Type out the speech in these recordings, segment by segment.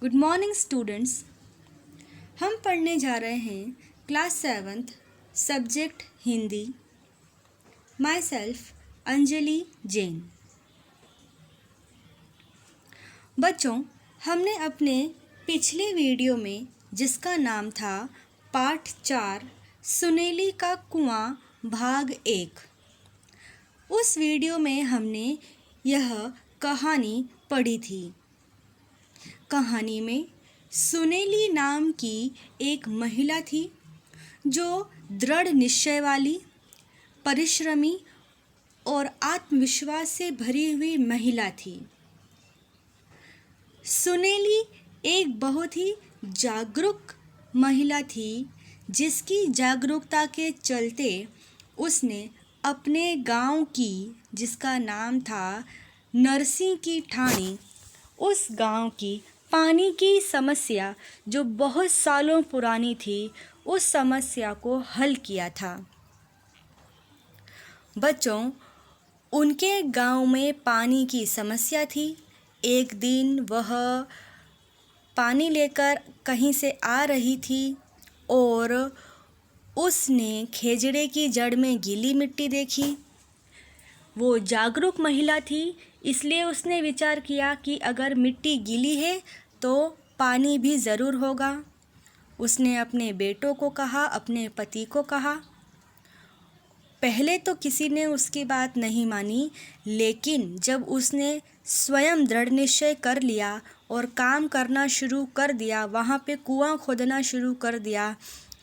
Good morning students. हम पढ़ने जा रहे हैं class 7th subject Hindi. My self Anjali Jain. बच्चों, हमने अपने पिछले वीडियो में जिसका नाम था पाठ 4 सुनेली का कुआं भाग 1, उस वीडियो में हमने यह कहानी पढ़ी थी। कहानी में सुनेली नाम की एक महिला थी जो दृढ़ निश्चय वाली, परिश्रमी और आत्मविश्वास से भरी हुई महिला थी। सुनेली एक बहुत ही जागरूक महिला थी, जिसकी जागरूकता के चलते उसने अपने गांव की, जिसका नाम था नरसिंह की ठाणी, उस गांव की पानी की समस्या जो बहुत सालों पुरानी थी, उस समस्या को हल किया था। बच्चों, उनके गांव में पानी की समस्या थी। एक दिन वह पानी लेकर कहीं से आ रही थी और उसने खेजड़े की जड़ में गीली मिट्टी देखी। वो जागरूक महिला थी, इसलिए उसने विचार किया कि अगर मिट्टी गीली है तो पानी भी ज़रूर होगा। उसने अपने बेटों को कहा, अपने पति को कहा। पहले तो किसी ने उसकी बात नहीं मानी, लेकिन जब उसने स्वयं दृढ़ निश्चय कर लिया और काम करना शुरू कर दिया, वहाँ पे कुआं खोदना शुरू कर दिया,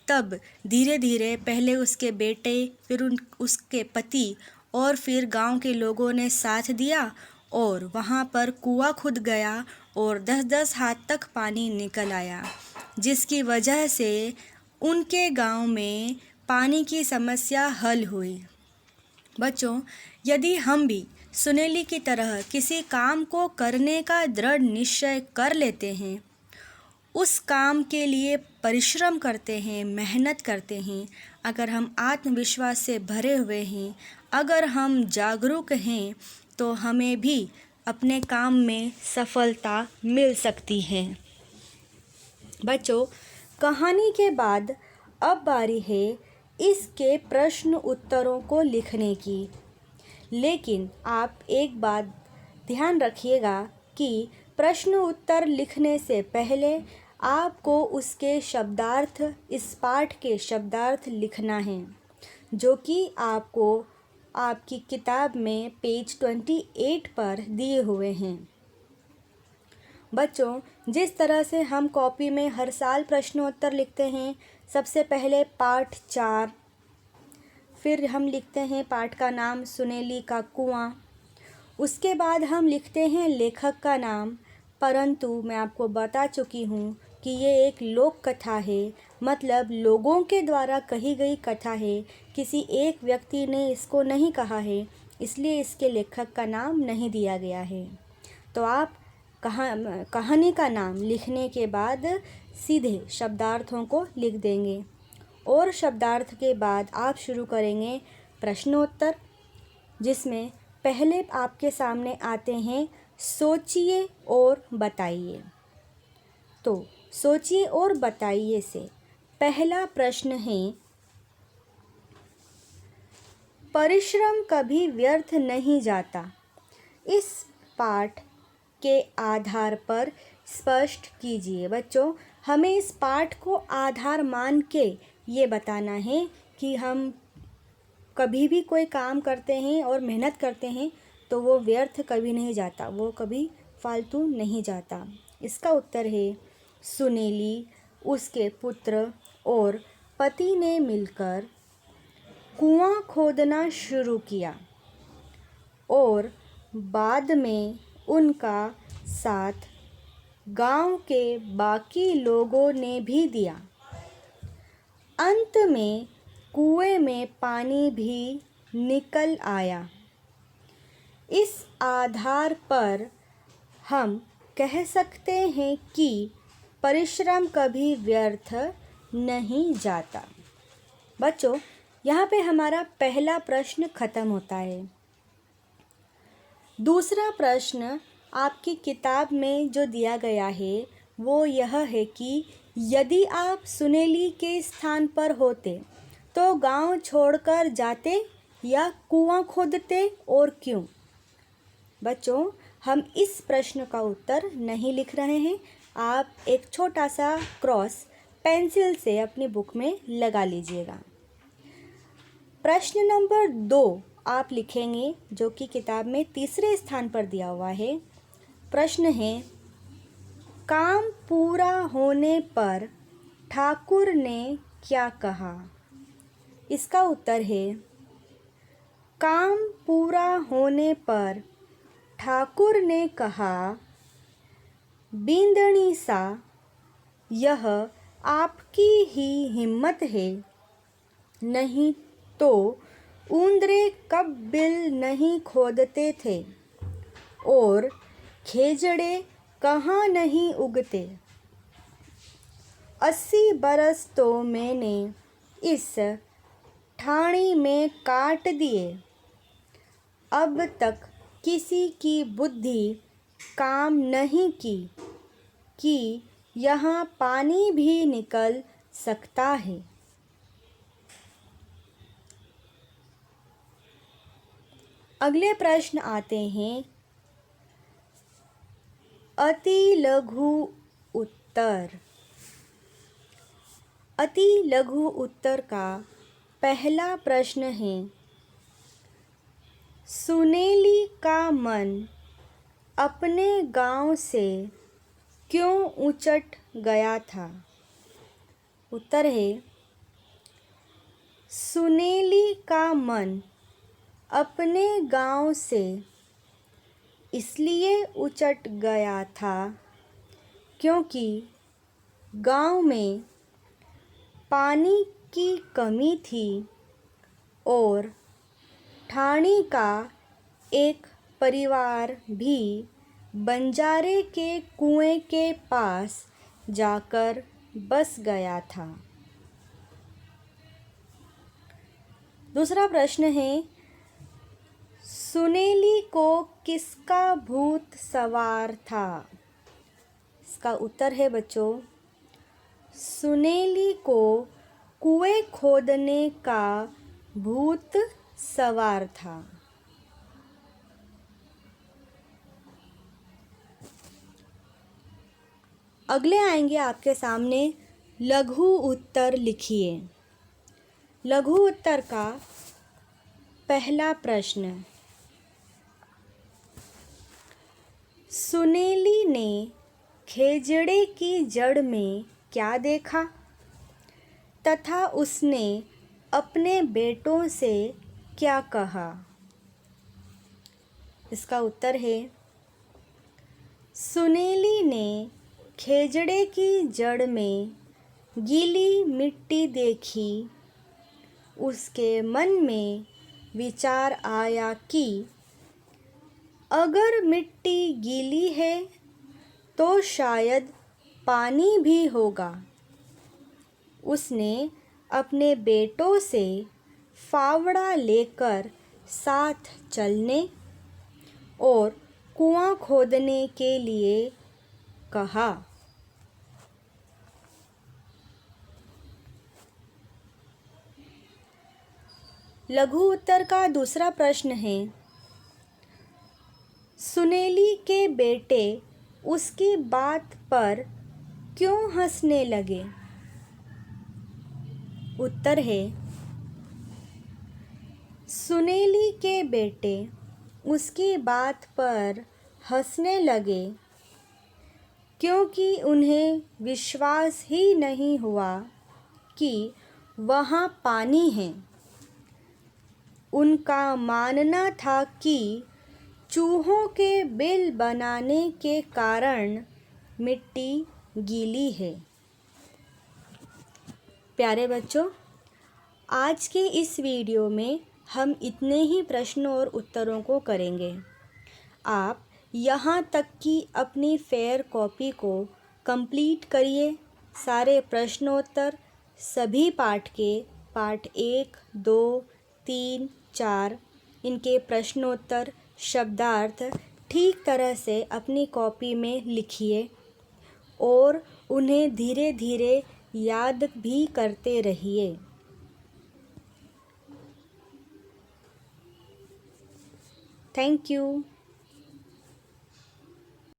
तब धीरे धीरे पहले उसके बेटे, फिर उसके पति और फिर गांव के लोगों ने साथ दिया और वहाँ पर कुआं खुद गया और 10-10 हाथ तक पानी निकल आया, जिसकी वजह से उनके गांव में पानी की समस्या हल हुई। बच्चों, यदि हम भी सुनेली की तरह किसी काम को करने का दृढ़ निश्चय कर लेते हैं, उस काम के लिए परिश्रम करते हैं, मेहनत करते हैं, अगर हम आत्मविश्वास से भरे हुए हैं, अगर हम जागरूक हैं, तो हमें भी अपने काम में सफलता मिल सकती है। बच्चों, कहानी के बाद अब बारी है इसके प्रश्न उत्तरों को लिखने की। लेकिन आप एक बात ध्यान रखिएगा कि प्रश्न उत्तर लिखने से पहले आपको उसके शब्दार्थ, इस पाठ के शब्दार्थ लिखना है, जो कि आपको आपकी किताब में पेज 28 पर दिए हुए हैं। बच्चों, जिस तरह से हम कॉपी में हर साल प्रश्नोत्तर लिखते हैं, सबसे पहले पाठ 4, फिर हम लिखते हैं पाठ का नाम सुनेली का कुआं, उसके बाद हम लिखते हैं लेखक का नाम। परंतु मैं आपको बता चुकी हूँ कि ये एक लोक कथा है, मतलब लोगों के द्वारा कही गई कथा है, किसी एक व्यक्ति ने इसको नहीं कहा है, इसलिए इसके लेखक का नाम नहीं दिया गया है। तो आप कहानी का नाम लिखने के बाद सीधे शब्दार्थों को लिख देंगे और शब्दार्थ के बाद आप शुरू करेंगे प्रश्नोत्तर, जिसमें पहले आपके सामने आते हैं सोचिए और बताइए। तो सोचिए और बताइए से पहला प्रश्न है, परिश्रम कभी व्यर्थ नहीं जाता। इस पाठ के आधार पर स्पष्ट कीजिए। बच्चों, हमें इस पाठ को आधार मान के ये बताना है कि हम कभी भी कोई काम करते हैं और मेहनत करते हैं तो वो व्यर्थ कभी नहीं जाता, वो कभी फालतू नहीं जाता। इसका उत्तर है, सुनेली, उसके पुत्र और पति ने मिलकर कुआं खोदना शुरू किया और बाद में उनका साथ गांव के बाकी लोगों ने भी दिया। अंत में कुएं में पानी भी निकल आया। इस आधार पर हम कह सकते हैं कि परिश्रम कभी व्यर्थ नहीं जाता। बच्चों, यहाँ पे हमारा पहला प्रश्न खत्म होता है। दूसरा प्रश्न आपकी किताब में जो दिया गया है वो यह है कि यदि आप सुनेली के स्थान पर होते तो गांव छोड़कर जाते या कुआं खोदते और क्यों? बच्चों, हम इस प्रश्न का उत्तर नहीं लिख रहे हैं। आप एक छोटा सा क्रॉस पेंसिल से अपनी बुक में लगा लीजिएगा। प्रश्न नंबर 2 आप लिखेंगे, जो कि किताब में तीसरे स्थान पर दिया हुआ है। प्रश्न है, काम पूरा होने पर ठाकुर ने क्या कहा? इसका उत्तर है, काम पूरा होने पर ठाकुर ने कहा, बींदणी सा, यह आपकी ही हिम्मत है, नहीं तो ऊंदरे कब बिल नहीं खोदते थे और खेजड़े कहाँ नहीं उगते। 80 बरस तो मैंने इस ठाणी में काट दिए, अब तक किसी की बुद्धि काम नहीं की कि यहाँ पानी भी निकल सकता है। अगले प्रश्न आते हैं, अति लघु उत्तर। अति लघु उत्तर का पहला प्रश्न है, सुनेली का मन अपने गांव से क्यों उचट गया था? उत्तर है, सुनेली का मन अपने गांव से इसलिए उचट गया था क्योंकि गांव में पानी की कमी थी और ठाणी का एक परिवार भी बंजारे के कुएं के पास जाकर बस गया था। दूसरा प्रश्न है, सुनेली को किसका भूत सवार था? इसका उत्तर है बच्चों, सुनेली को कुएं खोदने का भूत सवार था। अगले आएंगे आपके सामने लघु उत्तर लिखिए। लघु उत्तर का पहला प्रश्न, सुनेली ने खेजड़े की जड़ में क्या देखा तथा उसने अपने बेटों से क्या कहा? इसका उत्तर है, सुनेली ने खेजड़े की जड़ में गीली मिट्टी देखी। उसके मन में विचार आया कि अगर मिट्टी गीली है तो शायद पानी भी होगा। उसने अपने बेटों से फावड़ा लेकर साथ चलने और कुआं खोदने के लिए कहा। लघु उत्तर का दूसरा प्रश्न है, सुनेली के बेटे उसकी बात पर क्यों हंसने लगे? उत्तर है, सुनेली के बेटे उसकी बात पर हंसने लगे क्योंकि उन्हें विश्वास ही नहीं हुआ कि वहाँ पानी है। उनका मानना था कि चूहों के बिल बनाने के कारण मिट्टी गीली है। प्यारे बच्चों, आज के इस वीडियो में हम इतने ही प्रश्नों और उत्तरों को करेंगे। आप यहाँ तक कि अपनी फेयर कॉपी को कंप्लीट करिए। सारे प्रश्नोत्तर सभी पाठ के पाठ 1, 2, 3, 4 इनके प्रश्नोत्तर शब्दार्थ ठीक तरह से अपनी कॉपी में लिखिए और उन्हें धीरे धीरे याद भी करते रहिए। Thank you.